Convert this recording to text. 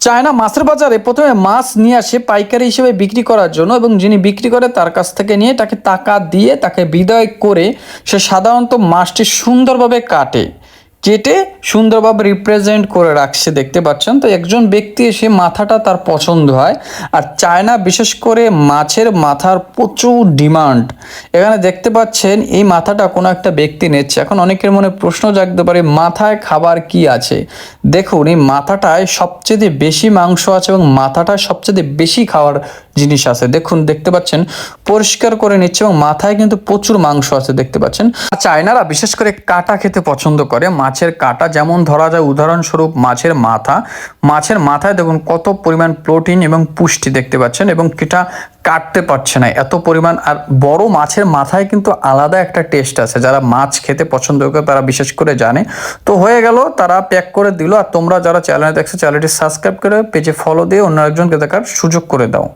China মাছের বাজারে প্রথমে মাছ নিয়ে আসে পাইকারি হিসেবে বিক্রি করার জন্য, এবং যিনি বিক্রি করে তার কাছ থেকে নিয়ে তাকে টাকা দিয়ে তাকে বিদায় করে সে সাধারণত মাছটি সুন্দরভাবে কেটে সুন্দরভাবে রিপ্রেজেন্ট করে রাখছে, দেখতে পাচ্ছেন। তো একজন ব্যক্তি এসে মাথাটা তার পছন্দ হয়, আর চায়না বিশেষ করে মাছের মাথার প্রচুর ডিমান্ড। এখানে দেখতে পাচ্ছেন এই মাথাটা কোনো একটা ব্যক্তি নিচ্ছে। এখন অনেকের মনে প্রশ্ন জাগতে পারে, মাথায় খাবার কি আছে? দেখুন, এই মাথাটায় সবচেয়ে বেশি মাংস আছে এবং মাথাটায় সবচেয়ে বেশি খাওয়ার জিনিস আছে। দেখুন, দেখতে পাচ্ছেন পরিষ্কার করে নিচ্ছে এবং মাথায় কিন্তু প্রচুর মাংস আছে, দেখতে পাচ্ছেন। চায়নারা বিশেষ করে কাটা খেতে পছন্দ করে, মাছের কাটা। যেমন ধরা যায় উদাহরণস্বরূপ মাছের মাথায় দেখুন কত পরিমাণ প্রোটিন এবং পুষ্টি, দেখতে পাচ্ছেন, এবং এটা কাটতে পারছে না এত পরিমাণ। আর বড় মাছের মাথায় কিন্তু আলাদা একটা টেস্ট আছে, যারা মাছ খেতে পছন্দ করে তারা বিশেষ করে জানে। তো হয়ে গেল, তারা প্যাক করে দিল। আর তোমরা যারা চ্যানেলে দেখছো চ্যানেলটি সাবস্ক্রাইব করে পেজে ফলো দিয়ে অন্য একজনকে দেখার সুযোগ করে দাও।